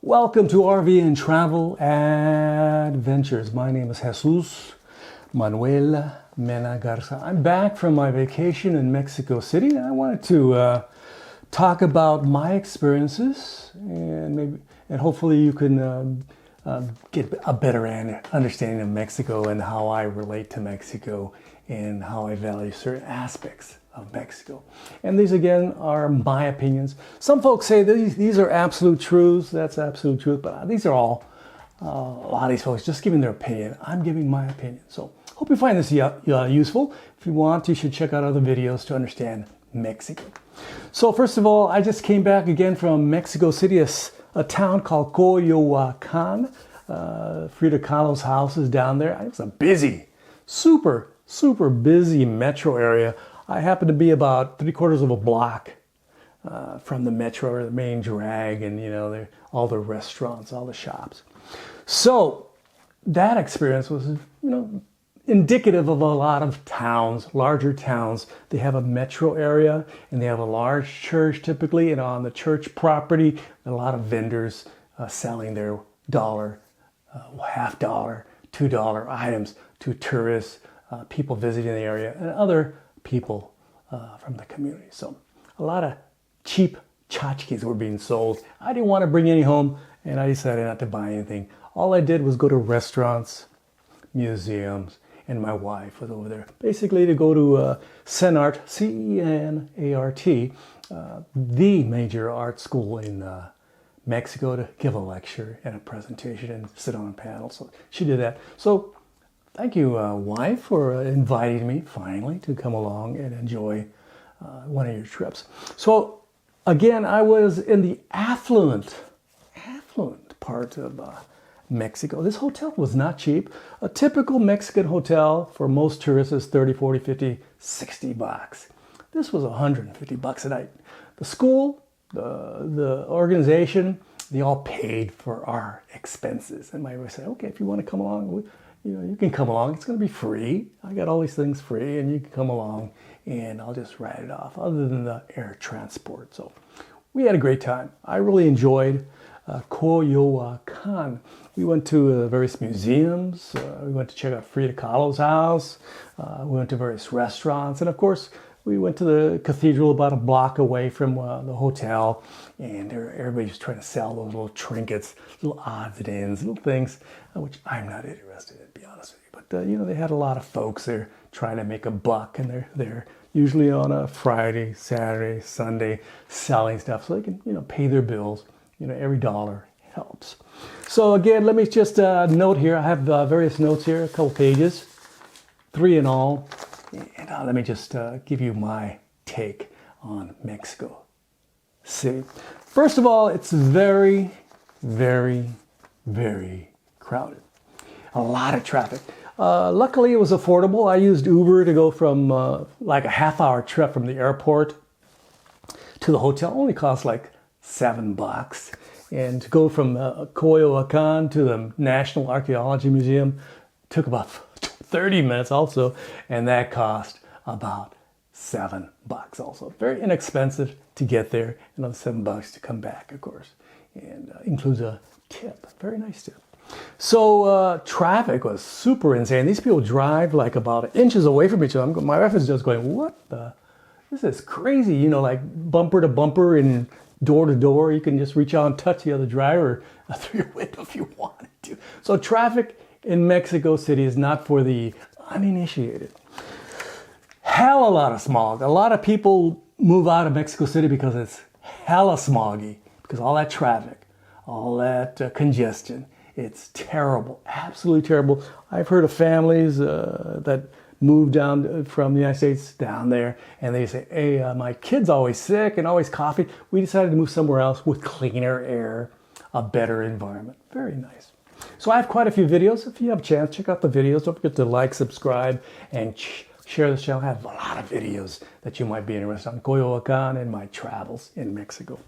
Welcome to RV and Travel Adventures. My name is Jesus Manuel Mena Garza. I'm back from my vacation in Mexico City, and I wanted to talk about my experiences, and hopefully you can get a better understanding of Mexico and how I relate to Mexico and how I value certain aspects of Mexico. And these again are my opinions. Some folks say these are absolute truths. That's absolute truth, but these are all a lot of these folks just giving their opinion. I'm giving my opinion. So hope you find this useful. If you want, you should check out other videos to understand Mexico. So first of all, I just came back again from Mexico City, a town called Coyoacan. Frida Kahlo's house is down there. It's a busy, super busy metro area. I happen to be about 3/4 of a block from the metro, or the main drag, and all the restaurants, all the shops. So that experience was, indicative of a lot of towns, larger towns. They have a metro area and they have a large church typically, and on the church property, a lot of vendors selling their $1, $50, $2 items to tourists, people visiting the area, and other people from the community. So a lot of cheap tchotchkes were being sold. I didn't want to bring any home, and I decided not to buy anything. All I did was go to restaurants, museums, and my wife was over there basically to go to CENART, C-E-N-A-R-T, the major art school in Mexico, to give a lecture and a presentation and sit on a panel. So she did that. So thank you, wife, for inviting me finally to come along and enjoy one of your trips. So again, I was in the affluent part of Mexico. This hotel was not cheap. A typical Mexican hotel for most tourists is 30, 40, 50, 60 bucks. This was 150 bucks a night. The school, the organization, they all paid for our expenses. And my wife said, okay, if you want to come along, you can come along. It's going to be free. I got all these things free, and you can come along, and I'll just write it off, other than the air transport. So we had a great time. I really enjoyed Coyoacan. We went to various museums. We went to check out Frida Kahlo's house. We went to various restaurants, and of course, we went to the cathedral about a block away from the hotel, and everybody was trying to sell those little trinkets, little odds and ends, little things, which I'm not interested in, to be honest with you. But they had a lot of folks there trying to make a buck, and they're there usually on a Friday, Saturday, Sunday, selling stuff so they can pay their bills. Every dollar helps. So again, let me just note here. I have various notes here, a couple pages, 3 in all. And let me just give you my take on Mexico City. First of all, it's very, very, very crowded. A lot of traffic. Luckily, it was affordable. I used Uber to go from like a half-hour trip from the airport to the hotel. Only cost like $7. And to go from Coyoacan to the National Archaeology Museum took about 30 minutes also, and that cost about $7 also. Very inexpensive to get there, another $7 to come back, of course, and includes a tip, very nice tip. So traffic was super insane. These people drive like about inches away from each other. My wife is just going, what the? This is crazy, like bumper to bumper and door to door. You can just reach out and touch the other driver through your window if you wanted to. So traffic in Mexico City is not for the uninitiated. Hell, a lot of smog. A lot of people move out of Mexico City because it's hella smoggy, because all that traffic, all that congestion. It's terrible, absolutely terrible. I've heard of families that moved down from the United States down there, and they say, hey, my kid's always sick and always coughing. We decided to move somewhere else with cleaner air, a better environment. Very nice. So I have quite a few videos. If you have a chance, check out the videos. Don't forget to like, subscribe, and share this channel. I have a lot of videos that you might be interested in. Coyoacan and my travels in Mexico.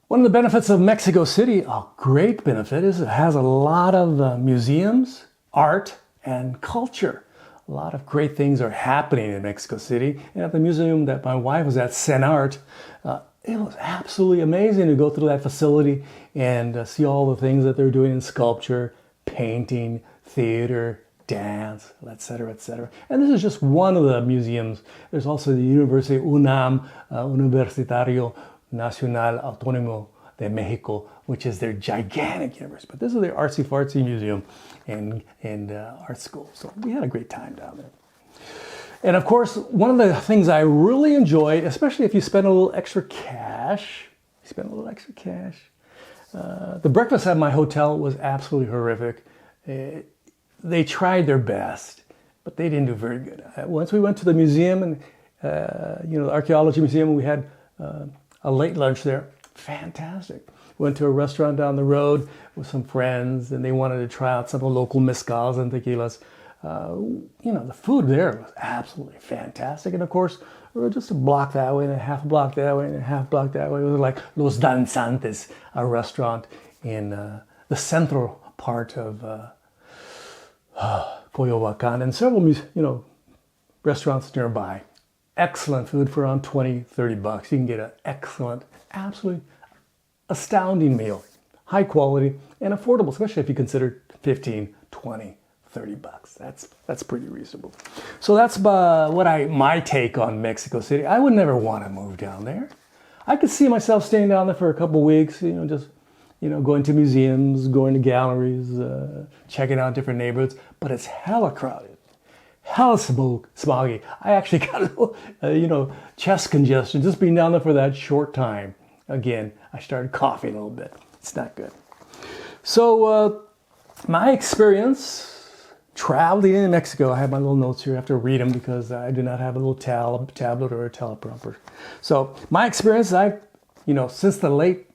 One of the benefits of Mexico City, a great benefit, is it has a lot of museums, art, and culture. A lot of great things are happening in Mexico City. And at the museum that my wife was at, CENART, it was absolutely amazing to go through that facility and see all the things that they're doing in sculpture, painting, theater, dance, etc., etc. And this is just one of the museums. There's also the University UNAM, Universitario Nacional Autónomo de Mexico, which is their gigantic university. But this is their artsy-fartsy museum and art school. So we had a great time down there. And of course, one of the things I really enjoyed, especially if you spend a little extra cash, the breakfast at my hotel was absolutely horrific. They tried their best, but they didn't do very good. Once we went to the museum and, the archaeology museum, we had a late lunch there. Fantastic. Went to a restaurant down the road with some friends, and they wanted to try out some of the local mezcals and tequilas. The food there was absolutely fantastic. And of course, we were just a block that way and a half a block that way and a half block that way. It was like Los Danzantes, a restaurant in the central part of Coyoacán, and several, restaurants nearby. Excellent food for around $20-30. You can get an excellent, absolutely astounding meal. High quality and affordable, especially if you consider $15, $20, $30. That's pretty reasonable. So that's my take on Mexico City. I would never want to move down there. I could see myself staying down there for a couple of weeks, going to museums, going to galleries, checking out different neighborhoods, but it's hella crowded, hella smoggy. I actually got a little, chest congestion just being down there for that short time. Again, I started coughing a little bit. It's not good. So my experience traveling in Mexico, I have my little notes here. I have to read them because I do not have a little tablet or a teleprompter. So my experience, since the late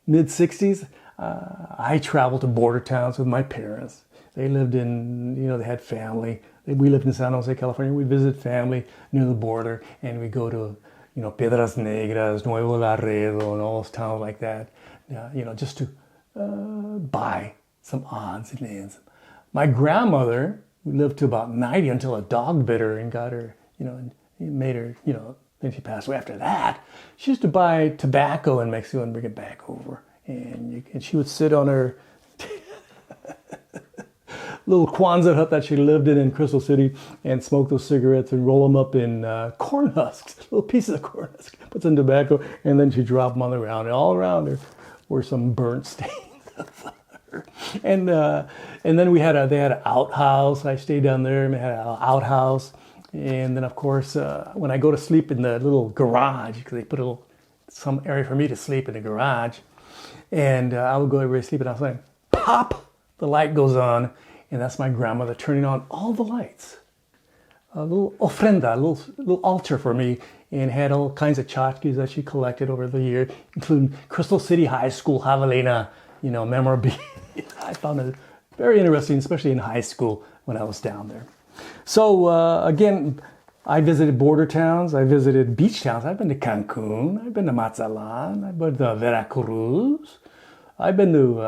mid-60s, I traveled to border towns with my parents. They lived in, they had family. We lived in San Jose, California. We visit family near the border, and we go to, Piedras Negras, Nuevo Laredo, and all those towns like that, just to buy some odds and ends. My grandmother lived to about 90 until a dog bit her and got her, and made her, then she passed away. After that, she used to buy tobacco in Mexico and bring it back over. And she would sit on her little Quonset hut that she lived in Crystal City and smoke those cigarettes and roll them up in corn husks, little pieces of corn husks, put some tobacco, and then she dropped them on the ground. And all around her were some burnt stains of fire. And then they had an outhouse. I stayed down there and they had an outhouse. And then, of course, when I go to sleep in the little garage, because they put some area for me to sleep in the garage, and I would go over to sleep, and I was like, pop, the light goes on, and that's my grandmother turning on all the lights. A little ofrenda, a little altar for me, and had all kinds of tchotchkes that she collected over the year, including Crystal City High School javelina, memorabilia. I found it very interesting, especially in high school when I was down there. So again, I visited border towns. I visited beach towns. I've been to Cancun. I've been to Mazatlan. I've been to Veracruz. I've been to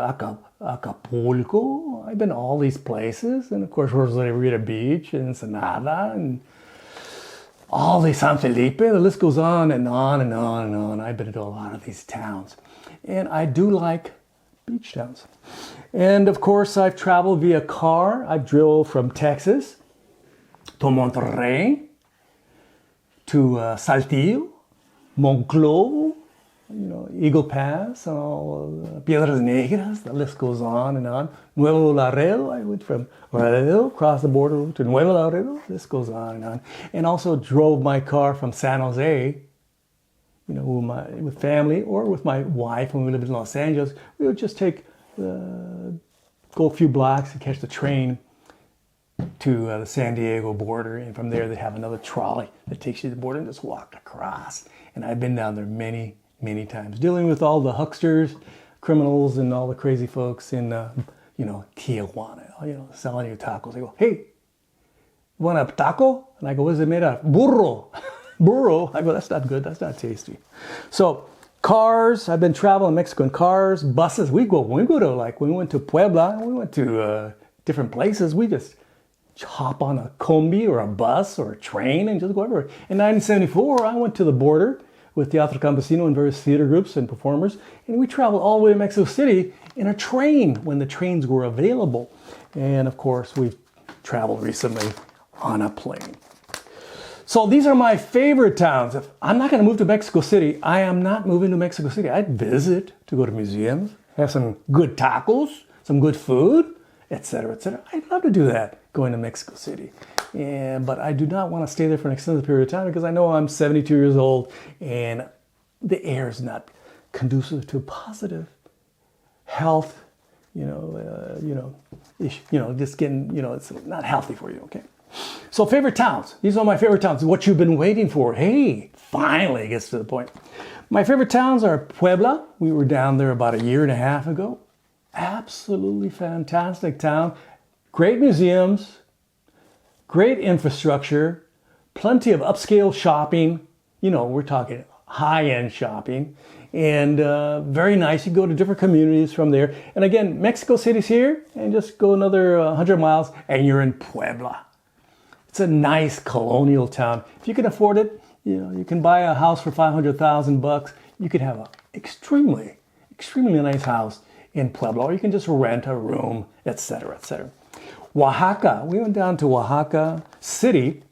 Acapulco. I've been to all these places. And of course, Rosarito Beach and Ensenada and all the San Felipe. The list goes on and on and on and on. I've been to a lot of these towns. And I do like beach towns. And of course, I've traveled via car. I've drove from Texas to Monterrey, to Saltillo, Monclova, Eagle Pass, and all Piedras Negras. The list goes on and on. Nuevo Laredo. I went from Laredo, across the border to Nuevo Laredo. This goes on and on. And also drove my car from San Jose, with family or with my wife when we lived in Los Angeles. We would just go a few blocks and catch the train to the San Diego border, and from there they have another trolley that takes you to the border and just walk across. And I've been down there many, many times, dealing with all the hucksters, criminals, and all the crazy folks in, Tijuana, selling you tacos. They go, hey, you want a taco? And I go, what is it made of? Burro. Burro. I go, that's not good. That's not tasty. So cars, I've been traveling in Mexico in cars, buses. When we went to Puebla, we went to different places. We just hop on a combi or a bus or a train and just go everywhere. In 1974, I went to the border with Teatro Campesino and various theater groups and performers. And we traveled all the way to Mexico City in a train when the trains were available. And of course, we've traveled recently on a plane. So these are my favorite towns. If I'm not going to move to Mexico City, I am not moving to Mexico City. I'd visit to go to museums, have some good tacos, some good food, etc., etc. I'd love to do that going to Mexico City. But I do not want to stay there for an extended period of time because I know I'm 72 years old and the air is not conducive to positive health, just getting, it's not healthy for you, okay? So favorite towns. These are my favorite towns. What you've been waiting for. Hey, finally it gets to the point. My favorite towns are Puebla. We were down there about a year and a half ago. Absolutely fantastic town. Great museums, great infrastructure, plenty of upscale shopping. We're talking high-end shopping. And very nice. You go to different communities from there. And again, Mexico City's here, and just go another 100 miles, and you're in Puebla. It's a nice colonial town. If you can afford it, you can buy a house for $500,000. You could have an extremely, extremely nice house in Puebla, or you can just rent a room, etc., etc. Oaxaca. We went down to Oaxaca City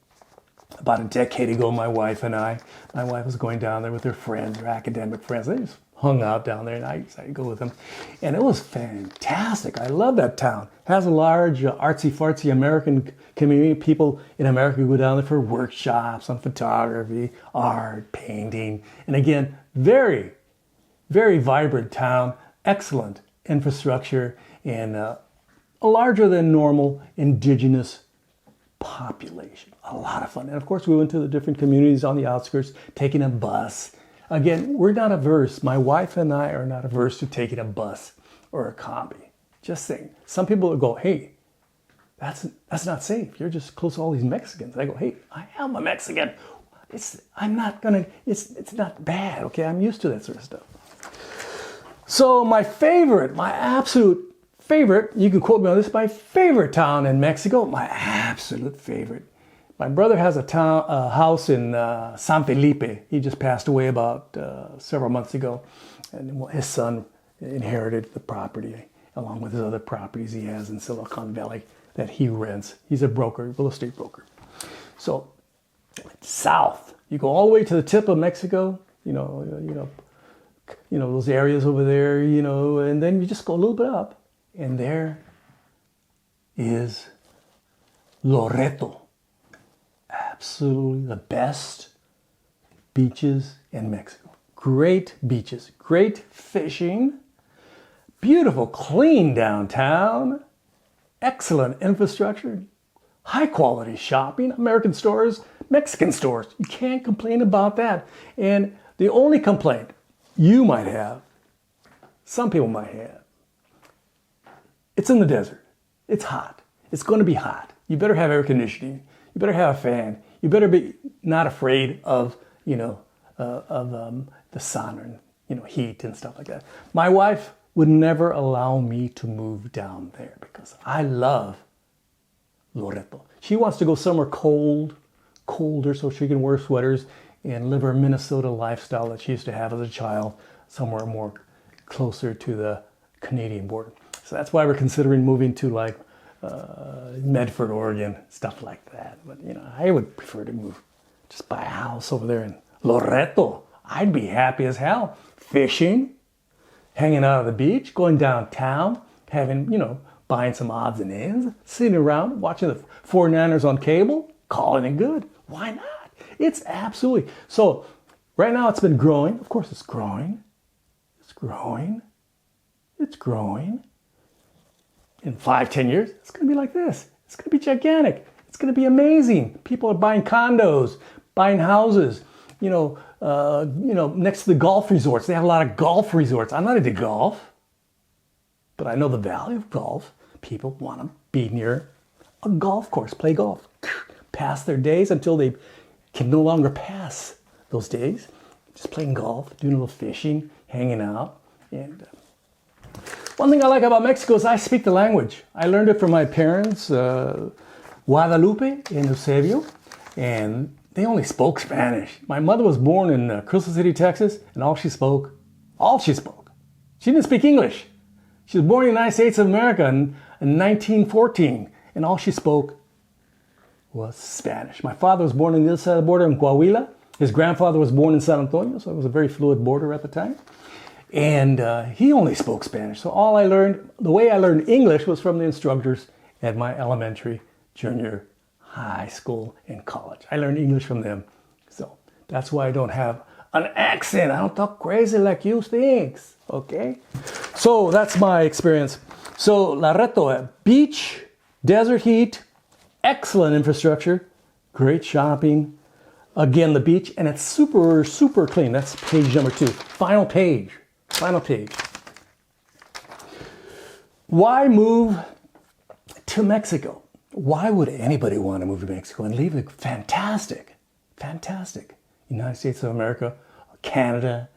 about a decade ago, my wife and I. My wife was going down there with her friends, her academic friends. They just hung out down there, and I decided to go with them. And it was fantastic. I love that town. It has a large artsy-fartsy American community. People in America go down there for workshops on photography, art, painting. And again, very, very vibrant town. Excellent infrastructure and a larger than normal indigenous population. A lot of fun. And of course, we went to the different communities on the outskirts, taking a bus. Again, we're not averse. My wife and I are not averse to taking a bus or a combi. Just saying. Some people will go, hey, that's not safe. You're just close to all these Mexicans. I go, hey, I am a Mexican. It's not bad, okay? I'm used to that sort of stuff. So my absolute favorite, you can quote me on this, my favorite town in Mexico, my absolute favorite. My brother has a house in San Felipe. He just passed away about several months ago. And his son inherited the property along with his other properties he has in Silicon Valley that he rents. He's a broker, real estate broker. So south, you go all the way to the tip of Mexico, those areas over there, and then you just go a little bit up, and there is Loreto. Absolutely the best beaches in Mexico. Great beaches, great fishing, beautiful, clean downtown, excellent infrastructure, high quality shopping, American stores, Mexican stores. You can't complain about that. And the only complaint you might have, some people might have, it's in the desert. It's hot. It's going to be hot. You better have air conditioning. You better have a fan. You better be not afraid of, the sun and, heat and stuff like that. My wife would never allow me to move down there because I love Loreto. She wants to go somewhere colder so she can wear sweaters and live her Minnesota lifestyle that she used to have as a child, somewhere more closer to the Canadian border. So that's why we're considering moving to Medford, Oregon, stuff like that. But, I would prefer to move, just buy a house over there in Loreto. I'd be happy as hell. Fishing, hanging out at the beach, going downtown, having, buying some odds and ends, sitting around, watching the 49ers on cable, calling it good. Why not? It's absolutely. So right now it's been growing. Of course it's growing. It's growing. It's growing. In 5-10 years, it's going to be like this. It's going to be gigantic. It's going to be amazing. People are buying condos, buying houses, next to the golf resorts. They have a lot of golf resorts. I'm not into golf, but I know the value of golf. People want to be near a golf course, play golf, pass their days until they can no longer pass those days. Just playing golf, doing a little fishing, hanging out. And one thing I like about Mexico is I speak the language. I learned it from my parents, Guadalupe and Eusebio, and they only spoke Spanish. My mother was born in Crystal City, Texas, and all she spoke. She didn't speak English. She was born in the United States of America in 1914, and all she spoke was Spanish. My father was born on the other side of the border in Coahuila. His grandfather was born in San Antonio, so it was a very fluid border at the time. And he only spoke Spanish. So the way I learned English was from the instructors at my elementary, junior, high school, and college. I learned English from them. So that's why I don't have an accent. I don't talk crazy like you think, okay? So that's my experience. So La Reto, beach, desert heat, excellent infrastructure, great shopping. Again, the beach, and it's super, super clean. That's page number 2. Final page. Why move to Mexico? Why would anybody want to move to Mexico and leave a fantastic United States of America, Canada,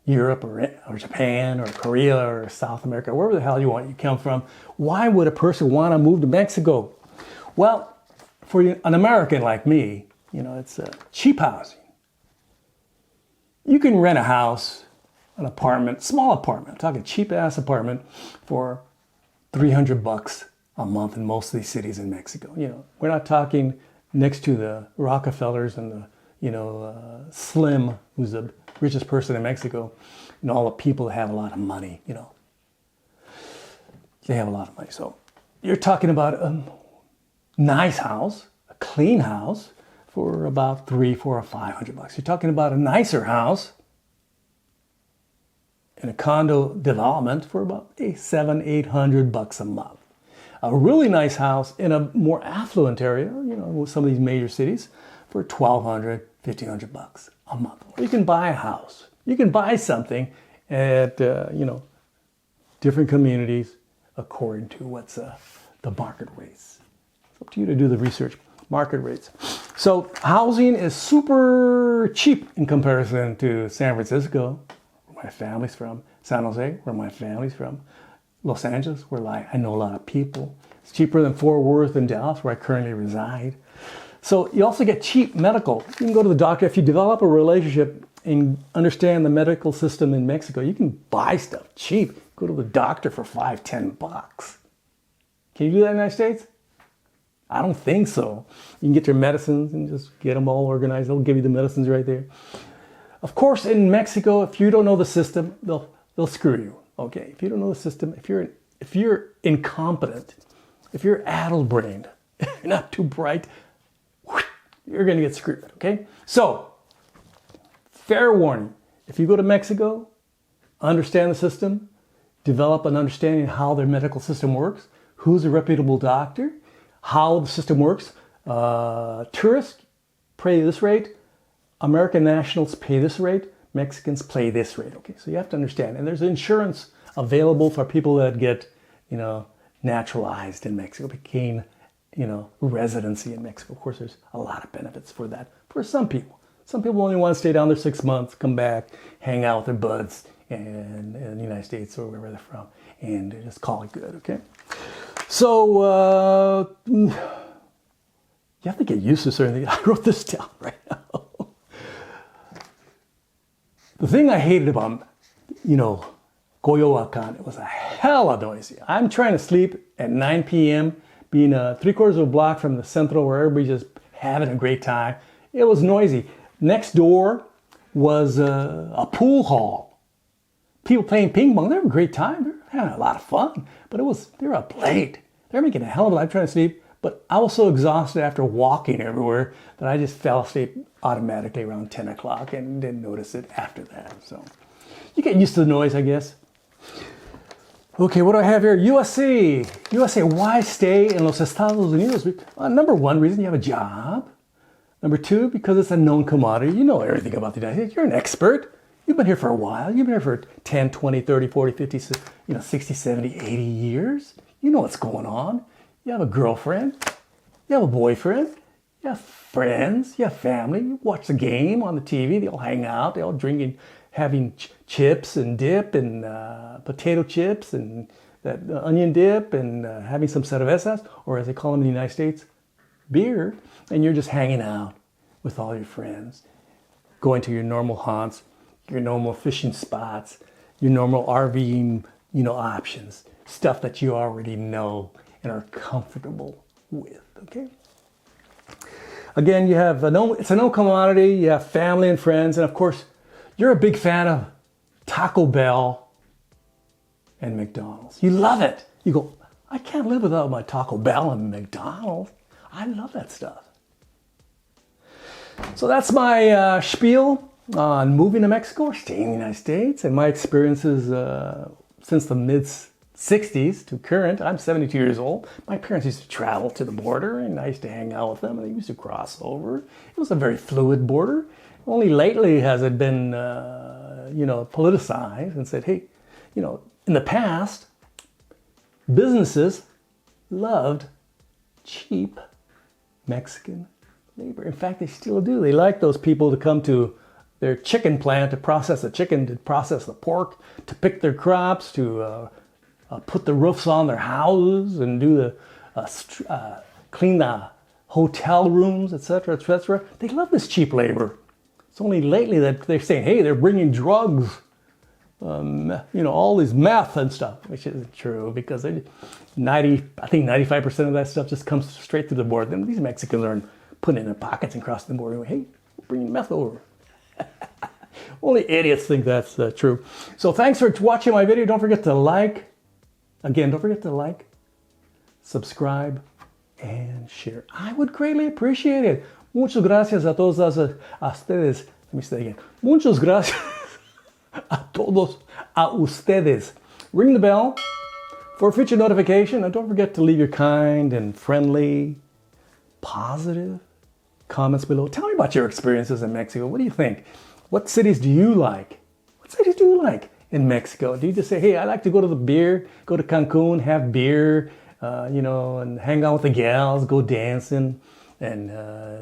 Europe or Japan or Korea or South America, wherever the hell you come from? Why would a person want to move to Mexico? Well, for an American like me, it's cheap housing. You can rent a house, an apartment, small apartment, I'm talking cheap ass apartment for $300 a month in most of these cities in Mexico. We're not talking next to the Rockefellers and the, Slim, who's the richest person in Mexico, and all the people that have a lot of money, They have a lot of money. So you're talking about a nice house, a clean house, for about $300, $400, or $500. You're talking about a nicer house in a condo development for about $700, $800 a month. A really nice house in a more affluent area, some of these major cities, for $1,200, $1,500 a month. Or you can buy a house. You can buy something at different communities according to what's the market rates. It's up to you to do the research. Market rates. So housing is super cheap in comparison to San Francisco, where my family's from, San Jose, where my family's from, Los Angeles, where I know a lot of people. It's cheaper than Fort Worth and Dallas, where I currently reside. So you also get cheap medical. You can go to the doctor. If you develop a relationship and understand the medical system in Mexico, you can buy stuff cheap. Go to the doctor for $5, $10. Can you do that in the United States? I don't think so. You can get your medicines and just get them all organized. They'll give you the medicines right there. Of course, in Mexico, if you don't know the system, they'll screw you. Okay, if you don't know the system, if you're incompetent, if you're addle-brained, if you're not too bright, you're going to get screwed. Okay, so fair warning: if you go to Mexico, understand the system, develop an understanding of how their medical system works, who's a reputable doctor, how the system works. Tourists pay this rate. American nationals pay this rate. Mexicans pay this rate. Okay, so you have to understand. And there's insurance available for people that get, naturalized in Mexico, became, residency in Mexico. Of course, there's a lot of benefits for that for some people. Some people only want to stay down there 6 months, come back, hang out with their buds in the United States or wherever they're from, and just call it good. Okay. So you have to get used to certain things. I wrote this down right now. The thing I hated about, Coyoacan, it was a hella noisy. I'm trying to sleep at 9 p.m., being 3/4 of a block from the Central where everybody's just having a great time. It was noisy. Next door was a pool hall. People playing ping pong. They were a great time. They were having a lot of fun. But they were up late. They were making a hell of a life trying to sleep. But I was so exhausted after walking everywhere that I just fell asleep automatically around 10 o'clock and didn't notice it after that. So you get used to the noise, I guess. Okay, what do I have here? USA. Why stay in Los Estados Unidos? Number one reason, you have a job. Number two, because it's a known commodity. You know everything about the United States. You're an expert. You've been here for a while. You've been here for 10, 20, 30, 40, 50, 60, 70, 80 years. You know what's going on. You have a girlfriend. You have a boyfriend. You have friends. You have family. You watch the game on the TV. They all hang out. They all drinking, having chips and dip and potato chips and that onion dip and having some cervezas, or as they call them in the United States, beer, and you're just hanging out with all your friends, going to your normal haunts, your normal fishing spots, your normal RVing, options, stuff that you already know and are comfortable with, okay? Again, it's a no commodity, you have family and friends, and of course, you're a big fan of Taco Bell and McDonald's. You love it. You go, I can't live without my Taco Bell and McDonald's. I love that stuff. So that's my spiel on moving to Mexico or staying in the United States and my experiences since the mid-60s to current. I'm 72 years old. My parents used to travel to the border and I used to hang out with them and they used to cross over. It was a very fluid border. Only lately has it been, politicized and said, hey, in the past, businesses loved cheap Mexican labor. In fact, they still do. They like those people to come to their chicken plant to process the chicken, to process the pork, to pick their crops, to put the roofs on their houses and do clean the hotel rooms, etc., etc. They love this cheap labor. It's only lately that they're saying, hey, they're bringing drugs, all this meth and stuff, which isn't true because I think 95% of that stuff just comes straight through the border. And these Mexicans aren't putting it in their pockets and crossing the border and going, hey, we're bringing meth over. Only idiots think that's true. So thanks for watching my video. Don't forget to like. Again, don't forget to like, subscribe, and share. I would greatly appreciate it. Muchas gracias a todos ustedes. Let me say again. Muchas gracias a todos ustedes. Ring the bell for future notification. And don't forget to leave your kind and friendly, positive comments below. Tell me about your experiences in Mexico. What do you think? What cities do you like? What cities do you like in Mexico? Do you just say, hey, I like to go to go to Cancun, have beer, and hang out with the gals, go dancing, and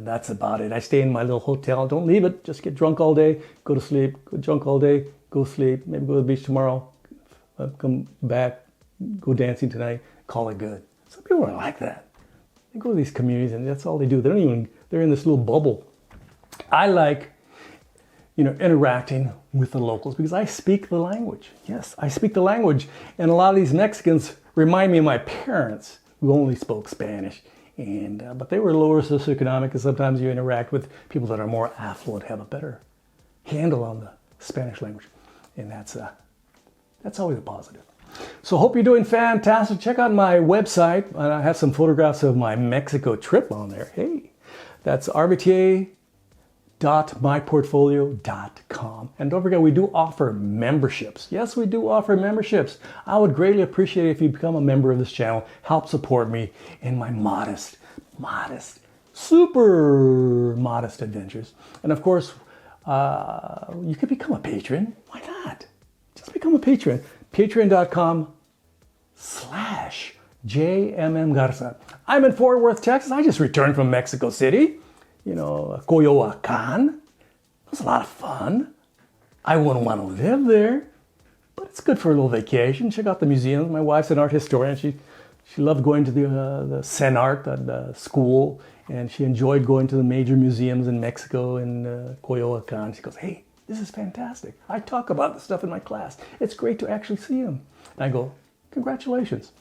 that's about it. I stay in my little hotel. Don't leave it. Just get drunk all day, go to sleep, go drunk all day, go sleep, maybe go to the beach tomorrow, come back, go dancing tonight, call it good. Some people are like that. They go to these communities and that's all they do. They're in this little bubble. I like, interacting with the locals because I speak the language. Yes, I speak the language. And a lot of these Mexicans remind me of my parents who only spoke Spanish. But they were lower socioeconomic and sometimes you interact with people that are more affluent, have a better handle on the Spanish language. And that's always a positive. So hope you're doing fantastic. Check out my website. I have some photographs of my Mexico trip on there. Hey, that's RVTA.myportfolio.com. And don't forget, we do offer memberships. Yes, we do offer memberships. I would greatly appreciate it if you become a member of this channel. Help support me in my modest, super modest adventures. And of course, you could become a patron. Why not? Just become a patron. Patreon.com/JMM Garza. I'm in Fort Worth, Texas. I just returned from Mexico City. Coyoacan. It was a lot of fun. I wouldn't want to live there, but it's good for a little vacation. Check out the museums. My wife's an art historian. She loved going to the CENART at the school, and she enjoyed going to the major museums in Mexico and Coyoacan. She goes, hey, this is fantastic. I talk about this stuff in my class. It's great to actually see them. And I go, congratulations.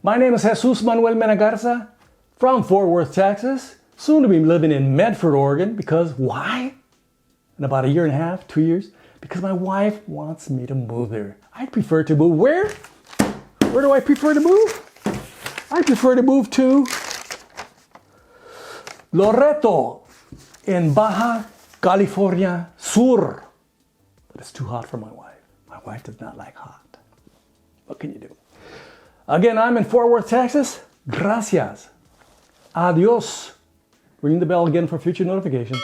My name is Jesus Manuel Mena Garza from Fort Worth, Texas. Soon to be living in Medford, Oregon, because why? In about a year and a half, 2 years, because my wife wants me to move there. I'd prefer to move where? Where do I prefer to move? I prefer to move to Loreto in Baja California Sur. But it's too hot for my wife. My wife does not like hot. What can you do? Again, I'm in Fort Worth, Texas. Gracias. Adios. Ring the bell again for future notifications.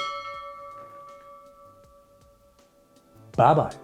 Bye-bye.